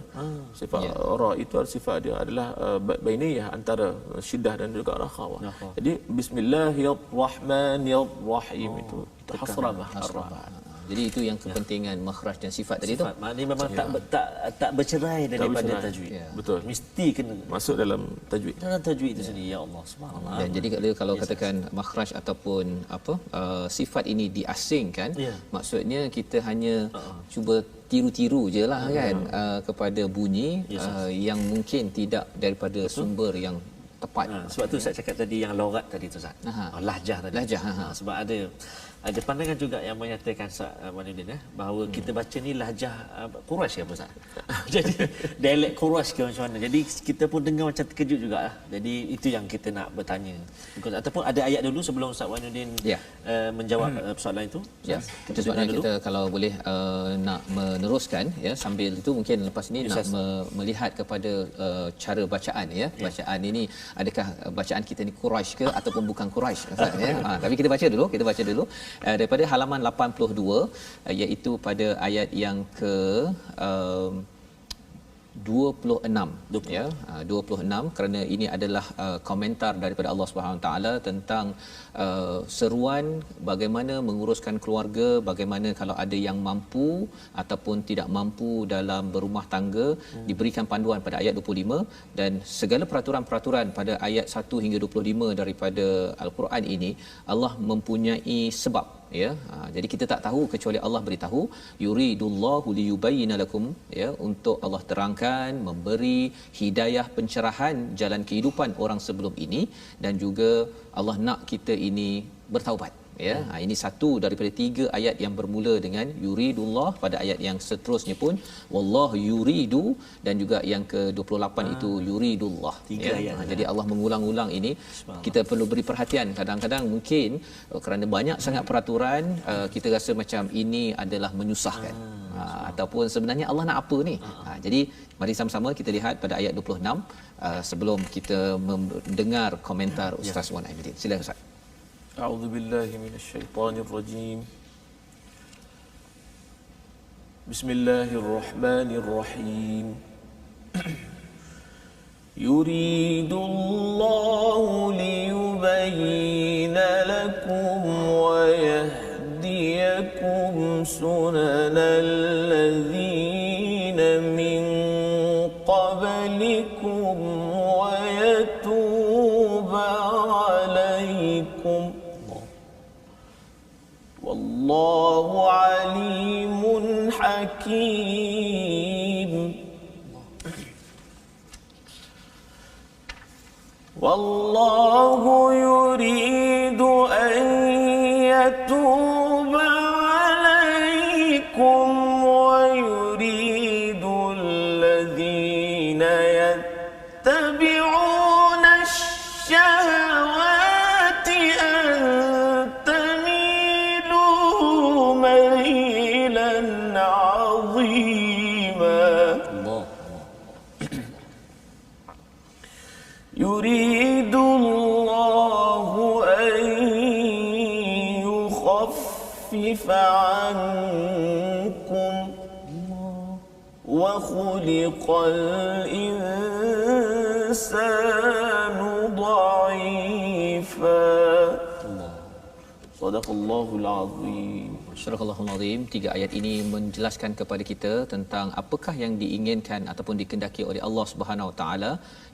Sifat ra itu sifat dia adalah bainiyah antara syiddah dan juga rakhawah. Jadi Bismillahirrahmanirrahim itu hasramah ar-ra'at. Jadi itu yang kepentingan makhraj dan sifat tadi tu. Maknanya memang tak bercerai daripada tajwid. Betul. Mesti kena masuk dalam tajwid. Dalam tajwid itu sendiri, ya Allah subhanallah. Dan jadi kalau katakan makhraj ataupun sifat ini diasingkan, maksudnya kita hanya cuba tiru-tiru je lah kan kepada bunyi yang mungkin tidak daripada sumber yang tepat. Sebab tu saya cakap tadi yang logat tadi tu Ustaz. Lahjah tadi. Sebab ada pandangan juga yang menyatakan Manuddin bahawa kita baca ni lahjah Quraisy ya Ustaz. Jadi dialek Quraisy ke macam mana. Jadi kita pun dengar macam terkejut jugalah. Jadi itu yang kita nak bertanya. Ataupun ada ayat dulu sebelum Ustaz Manuddin menjawab soalan itu. Ya. Sebabnya kita kalau boleh nak meneruskan sambil itu mungkin lepas ni nak melihat kepada cara bacaan Bacaan ini adakah bacaan kita ni Quraisy ke ataupun bukan Quraisy Ustaz tapi kita baca dulu daripada halaman 82 iaitu pada ayat yang ke 26 26 kerana ini adalah komentar daripada Allah Subhanahu Wa Taala tentang seruan bagaimana menguruskan keluarga, bagaimana kalau ada yang mampu ataupun tidak mampu dalam berumah tangga, diberikan panduan pada ayat 25 dan segala peraturan-peraturan pada ayat 1 hingga 25 daripada Al-Quran ini Allah mempunyai sebab jadi kita tak tahu kecuali Allah beritahu yuridullahu liyubayyana lakum untuk Allah terangkan, memberi hidayah pencerahan jalan kehidupan orang sebelum ini dan juga Allah nak kita ini bertaubat ini satu daripada 3 ayat yang bermula dengan yuridullah. Pada ayat yang seterusnya pun wallahu yuridu dan juga yang ke-28 itu yuridullah. 3 ayat. Jadi Allah mengulang-ulang ini. Kita perlu beri perhatian. Kadang-kadang mungkin kerana banyak sangat peraturan kita rasa macam ini adalah menyusahkan. Ataupun sebenarnya Allah nak apa ni? Jadi mari sama-sama kita lihat pada ayat 26 sebelum kita mendengar komentar Ustaz Wan Aidin. Silakan Ustaz. A'udzu billahi minasyaitonir rajim. Bismillahirrahmanirrahim. Yuridullahu liyubayyina lakum wa yahdiyakum sunanal ladzina min qablikum wa yatuba alaikum. Wallahu alimun hakim. Wallahu yuridu an yatuba alaikum wa yuridu alladhina yattabi'una ash-shahawati an tamilu mailan 'azima. يريد يخفف عنكم وخلق الإنسان ضعيفا صدق الله العظيم. Surahul Azim. 3 ayat ini menjelaskan kepada kita tentang apakah yang diinginkan ataupun dikehendaki oleh Allah Subhanahu Wa Taala,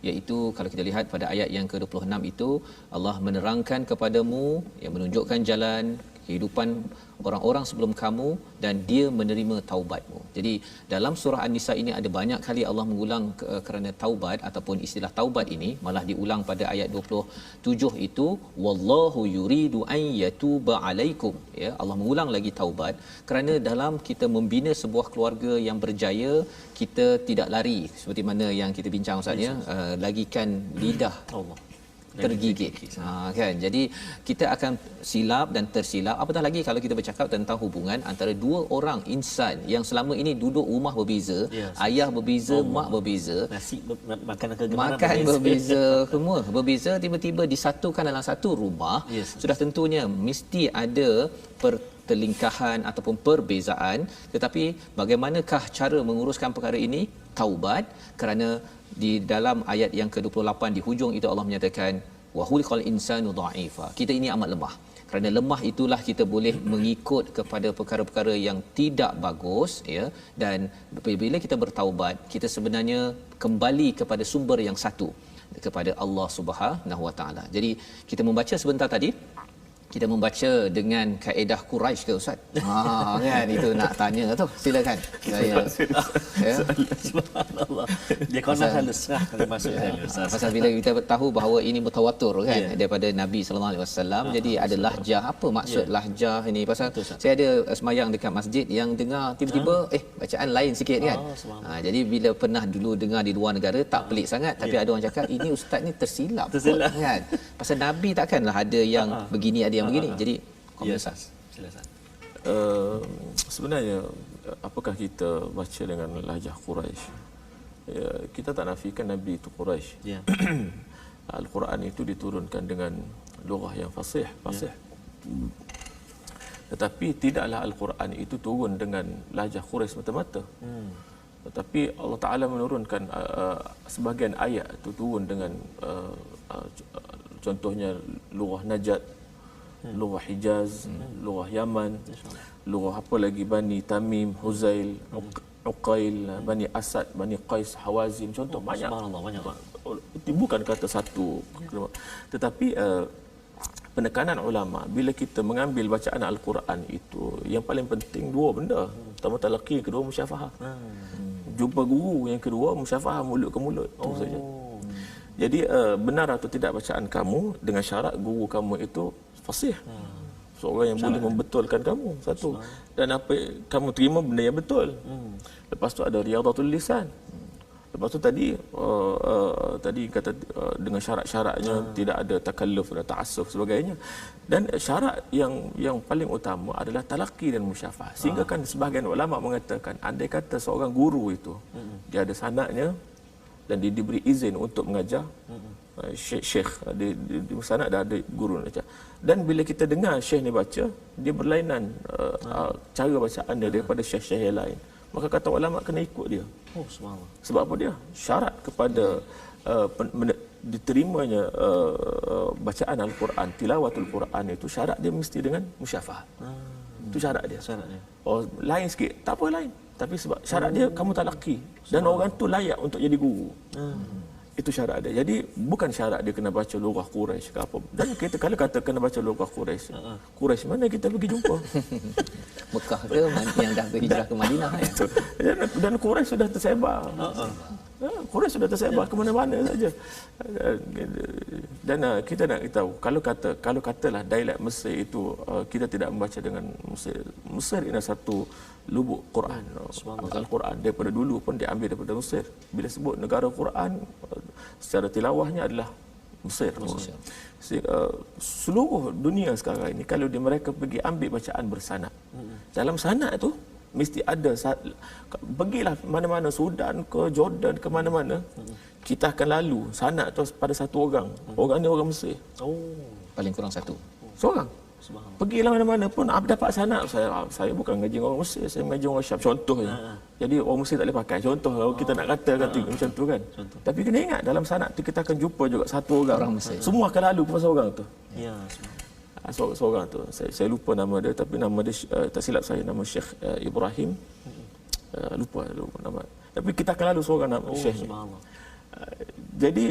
iaitu kalau kita lihat pada ayat yang ke-26 itu Allah menerangkan kepadamu, yang menunjukkan jalan kehidupan orang-orang sebelum kamu dan dia menerima taubatmu. Jadi dalam surah An-Nisa ini ada banyak kali Allah mengulang kerana taubat ataupun istilah taubat ini, malah diulang pada ayat 27 itu wallahu yuridu an yatuba alaikum, ya, Allah mengulang lagi taubat kerana dalam kita membina sebuah keluarga yang berjaya, kita tidak lari seperti mana yang kita bincang Ustaz ya, lagikan lidah Allah tergigit. Kan, jadi kita akan silap dan tersilap, apatah lagi kalau kita bercakap tentang hubungan antara dua orang insan yang selama ini duduk rumah berbeza, ayah berbeza, mak berbeza, nasi makanan kegemaran makan berbeza, semua berbeza, tiba-tiba disatukan dalam satu rumah. Sudah tentunya mesti ada pertelingkahan ataupun perbezaan, tetapi bagaimanakah cara menguruskan perkara ini? Taubat, kerana di dalam ayat yang ke-28 di hujung itu Allah menyatakan wa khuliqal insanu dha'ifa. Kita ini amat lemah. Kerana lemah itulah kita boleh mengikut kepada perkara-perkara yang tidak bagus, ya, dan bila kita bertaubat, kita sebenarnya kembali kepada sumber yang satu, kepada Allah Subhanahu Wa Taala. Jadi kita membaca sebentar tadi, kita membaca dengan kaedah Quraisy ke Ustaz? Kan itu nak tanya tu. Silakan. Saya subhanallah. Dia konon halus lah kalau masuk halus. Pasal bila kita tahu bahawa ini mutawatir kan daripada Nabi sallallahu alaihi wasallam. Jadi ada lahjah. Apa maksud lahjah ini? Pasal saya ada semayang dekat masjid yang dengar tiba-tiba bacaan lain sikit kan. Jadi bila pernah dulu dengar di luar negara tak pelik sangat, tapi ada orang cakap ini ustaz ni tersilap kan. Pasal Nabi takkanlah ada yang begini, ada yang begini. Jadi komentar. Silakan. Sebenarnya apakah kita baca dengan lahjah Quraisy? Ya, kita tak nafikan Nabi itu Quraisy. Ya. Al-Quran itu diturunkan dengan lughah yang fasih. Tetapi tidaklah Al-Quran itu turun dengan lahjah Quraisy semata-mata. Tetapi Allah Taala menurunkan sebahagian ayat itu turun dengan contohnya lughah Najd, lughah Hijaz, lughah Yaman, lughah apa lagi, Bani Tamim, Huzail, Uqail, Bani Asad, Bani Qais, Hawazin, contoh banyak. Bukan kata satu, tetapi penekanan ulama bila kita mengambil bacaan Al-Quran itu yang paling penting dua benda. Pertama talaqi, kedua musyafahah. Jumpa guru, yang kedua musyafahah mulut ke mulut. Itu saja. Jadi benar atau tidak bacaan kamu dengan syarat guru kamu itu fasih. Seorang yang boleh membetulkan kamu, satu. Dan apa kamu terima benda yang betul. Lepas tu ada riyadatul lisan. Lepas tu tadi kata dengan syarat-syaratnya tidak ada takalluf dan ta'assuf sebagainya. Dan syarat yang paling utama adalah talaqi dan musyafahah. Sehingga kan sebahagian ulama mengatakan andai kata seorang guru itu dia ada sanadnya dan dia diberi izin untuk mengajar, syekh di sana ada guru baca, dan bila kita dengar syekh ni baca, dia berlainan cara bacaan dia daripada syekh-syekh yang lain, maka kata ulama kena ikut dia. Subhanallah. Sebab apa dia? Syarat kepada diterimanya bacaan Al-Quran, tilawatul Quran itu syarat dia mesti dengan musyafahah. Itu syarat dia. Lain sikit, tak apa lain. Tapi sebab syarat dia kamu talaqi dan orang tu layak untuk jadi guru. Itu syarat dia. Jadi bukan syarat dia kena baca lughah Quraisy ke apa. Dan kita kalau kata kena baca lughah Quraisy, Quraisy mana kita pergi jumpa? Mekah ke yang dah berhijrah ke Madinah ya. Dan Quraisy sudah tersebar. Quraisy sudah tersebar ke mana-mana saja. Dan kita nak tahu kalau katalah dialek Mesir itu kita tidak membaca dengan Mesir. Mesir ini satu lubuk Quran. Al-Quran daripada dulu pun diambil daripada Mesir. Bila sebut negara Quran secara tilawahnya adalah Mesir. Seluruh dunia sekarang ini kalau mereka pergi ambil bacaan bersanad, dalam sanad tu mesti ada, pergilah mana-mana, Sudan ke Jordan ke mana-mana, kita akan lalu sanad tu pada satu orang. Orang ni orang Mesir. Paling kurang satu. Seorang. Pergilah mana-mana pun dapat sanad. Saya bukan ngaji orang Mesir, saya mengaji orang Syam contohnya. Jadi orang Mesir tak boleh pakai contoh kalau kita nak kata macam tu kan. Tapi kena ingat dalam sanad tu kita akan jumpa juga satu orang Mesir. Semua akan lalu pasal orang tu. Ya. Seorang tu. Saya lupa nama dia tapi nama dia tak silap saya nama Syekh Ibrahim. Lupa nama. Tapi kita akan lalu seorang nama Syekh. Jadi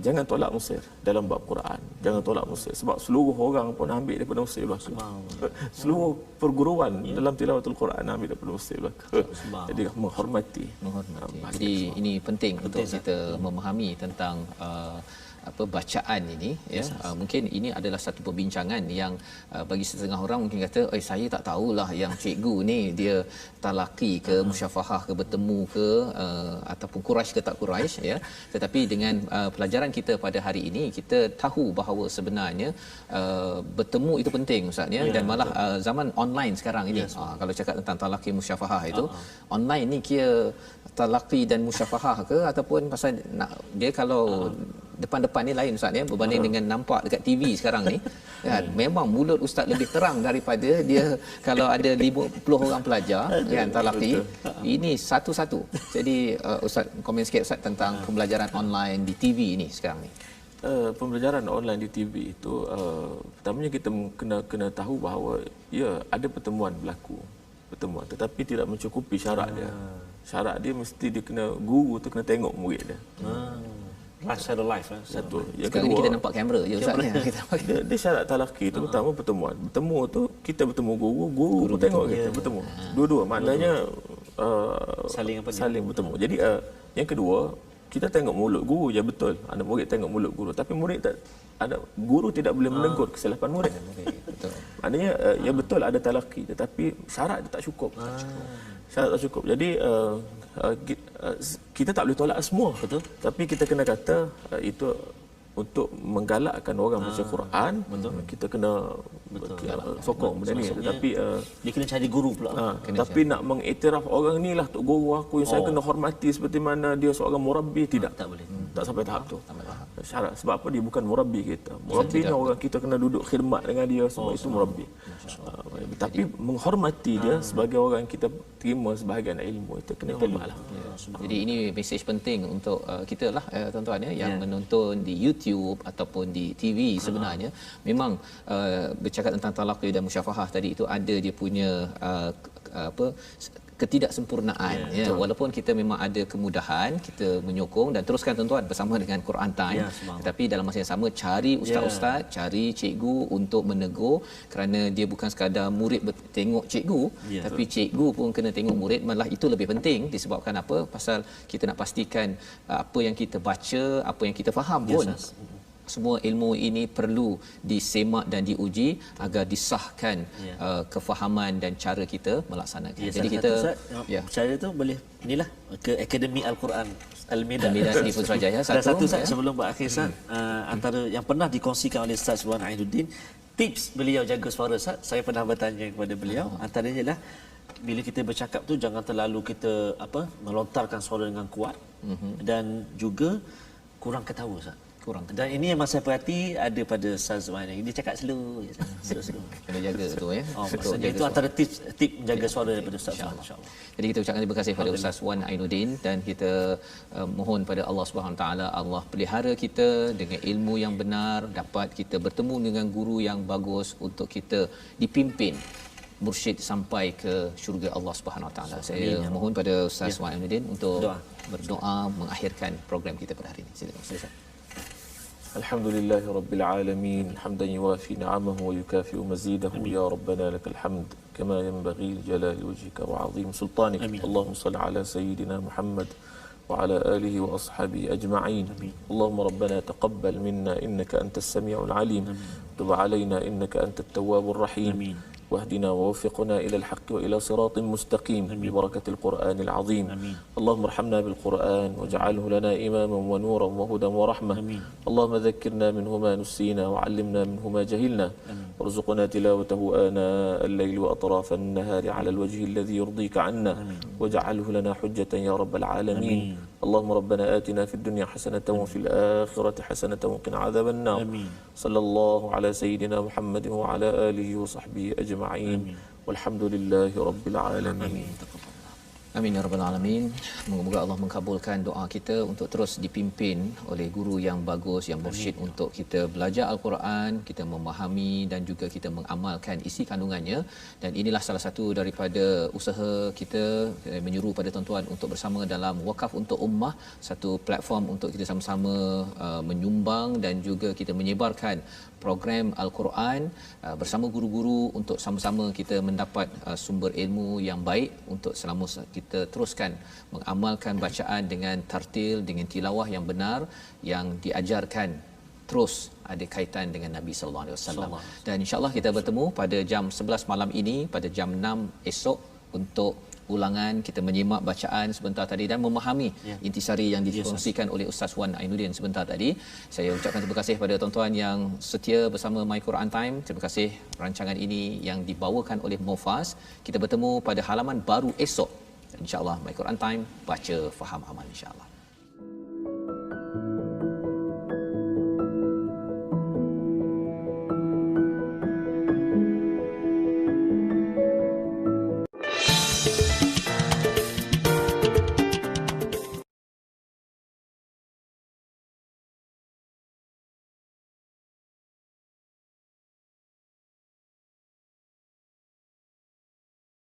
jangan tolak Mesir dalam bab Quran. Jangan tolak Mesir sebab seluruh orang pun ambil daripada Mesir belaka. Seluruh perguruan dalam tilawatul Quran ambil daripada Mesir belaka. Jadi menghormati. Jadi ini penting untuk kita memahami tentang bacaan ini ya. Mungkin ini adalah satu perbincangan yang bagi setengah orang mungkin kata saya tak tahulah yang cikgu ni dia talaqi ke musyafahah ke bertemu ke ataupun Quraisy ke tak Quraisy ya. Tetapi dengan pelajaran kita pada hari ini kita tahu bahawa sebenarnya bertemu itu penting ustaz ya. Dan malah zaman online sekarang ini kalau cakap tentang talaqi musyafahah itu online ni kira talaqi dan musyafahah ke ataupun pasal dia kalau depan-depan ni lain ustaz ya berbanding dengan nampak dekat TV sekarang ni kan memang mulut ustaz lebih terang daripada dia kalau ada 50 orang pelajar kan talaqi ini satu-satu. Jadi ustaz komen sikit ustaz tentang pembelajaran online di TV ni sekarang ni. Pembelajaran online di TV itu pertamanya kita kena tahu bahawa ya ada pertemuan berlaku tetapi tidak mencukupi syarat dia. Syarat dia mesti dia kena guru tu kena tengok murid dia. Secara live satu. Yang sekarang kedua kita nampak kamera je ustaz ya. Dia syarat talaqi itu pertama pertemuan. Bertemu tu kita bertemu guru pun tengok kita bertemu. Dua-dua maknanya saling bertemu. Jadi yang kedua kita tengok mulut guru je betul. Anak murid tengok mulut guru tapi murid tak ada guru tidak boleh menegur kesilapan murid. Betul. Maknanya ya betul ada talaqi tetapi syarat dia tak cukup. Syarat tak cukup. Jadi kita tak boleh tolak semua betul. Tapi kita kena kata itu untuk menggalakkan orang baca Quran kita kena sokong benda ni tetapi dia kena cari guru pula tapi nak mengiktiraf orang ni lah tok guru aku yang saya kena hormati seperti mana dia seorang murabbi tidak boleh tak sampai tahap tu syarat sebab apa dia bukan murabbi kita murabbi ni orang kita kena duduk khidmat dengan dia semua itu murabbi tapi menghormati dia sebagai orang yang kita terima sebahagian ilmu itu kena hormatlah. Jadi ini mesej penting untuk kita lah tuan-tuan ya yang menonton di YouTube ataupun di TV sebenarnya memang bercakap tentang talaqi dan musyafahah tadi itu ada dia punya ketidaksempurnaan ya walaupun kita memang ada kemudahan kita menyokong dan teruskan tuan-tuan bersama dengan Quran Time tetapi dalam masa yang sama cari ustaz-ustaz cari cikgu untuk menegur kerana dia bukan sekadar murid tengok cikgu tapi cikgu pun kena tengok murid malah itu lebih penting disebabkan apa pasal kita nak pastikan apa yang kita baca apa yang kita faham pun semua ilmu ini perlu disemak dan diuji agar disahkan kefahaman dan cara kita melaksanakan. Jadi kita cara tu boleh inilah ke Akademi Al-Quran Al-Midah di Putrajaya satu sebelum berakhir antara yang pernah dikongsikan oleh Ustaz Wan Ainuddin tips beliau jaga suara Ustaz saya pernah bertanya kepada beliau antaranya lah bila kita bercakap tu jangan terlalu kita melontarkan suara dengan kuat dan juga kurang ketawa Ustaz. Dan ini yang saya perhati ada pada Ustaz Wan dia cakap slow kena jaga tu ya. Maksudnya itu antara tips menjaga suara daripada Ustaz Wan insya-Allah. Jadi kita ucapkan terima kasih kepada Ustaz Wan Ainuddin dan kita mohon pada Allah Subhanahu taala Allah pelihara kita dengan ilmu yang benar dapat kita bertemu dengan guru yang bagus untuk kita dipimpin mursyid sampai ke syurga Allah Subhanahu taala. Saya mohon pada Ustaz Wan Ainuddin untuk berdoa mengakhirkan program kita pada hari ini. Silakan. الحمد لله رب العالمين حمدا يوافي نعمه ويكافئ مزيده يا ربنا لك الحمد كما ينبغي لجلال وجهك وعظيم سلطانك اللهم صل على سيدنا محمد وعلى آله وأصحابه أجمعين اللهم ربنا تقبل منا إنك أنت السميع العليم تب علينا إنك أنت التواب الرحيم واهدنا ووفقنا إلى الحق وإلى صراط مستقيم ببركة القرآن العظيم اللهم ارحمنا بالقرآن واجعله لنا إماما ونورا وهدى ورحمة اللهم ذكرنا منه ما نسينا وعلمنا منه ما جهلنا وارزقنا تلاوته آناء الليل وأطراف النهار على الوجه الذي يرضيك عنا واجعله لنا حجة يا رب العالمين اللهم ربنا آتنا في الدنيا حسنة وفي الآخرة حسنة وقنا عذاب النار. آمين. صلى الله على سيدنا محمد وعلى آله وصحبه أجمعين. والحمد لله رب العالمين. Amin ya rabbal alamin. Moga-moga Allah mengabulkan doa kita untuk terus dipimpin oleh guru yang bagus, yang mursyid, untuk kita belajar al-Quran, kita memahami dan juga kita mengamalkan isi kandungannya. Dan inilah salah satu daripada usaha kita, menyuruh pada tuan-tuan untuk bersama dalam Wakaf untuk Ummah, satu platform untuk kita sama-sama menyumbang dan juga kita menyebarkan program Al-Quran bersama guru-guru untuk sama-sama kita mendapat sumber ilmu yang baik untuk selama kita teruskan mengamalkan bacaan dengan tartil, dengan tilawah yang benar yang diajarkan terus ada kaitan dengan Nabi sallallahu alaihi wasallam. Dan insya-Allah kita bertemu pada jam 11 malam ini, pada jam 6 esok untuk ulangan. Kita menyimak bacaan sebentar tadi dan memahami intisari yang dikongsikan oleh Ustaz Wan Ainuddin sebentar tadi. Saya ucapkan terima kasih kepada tuan-tuan yang setia bersama My Quran Time. Terima kasih rancangan ini yang dibawakan oleh Mufas. Kita bertemu pada halaman baru esok. InsyaAllah My Quran Time, baca, faham, amal insyaAllah.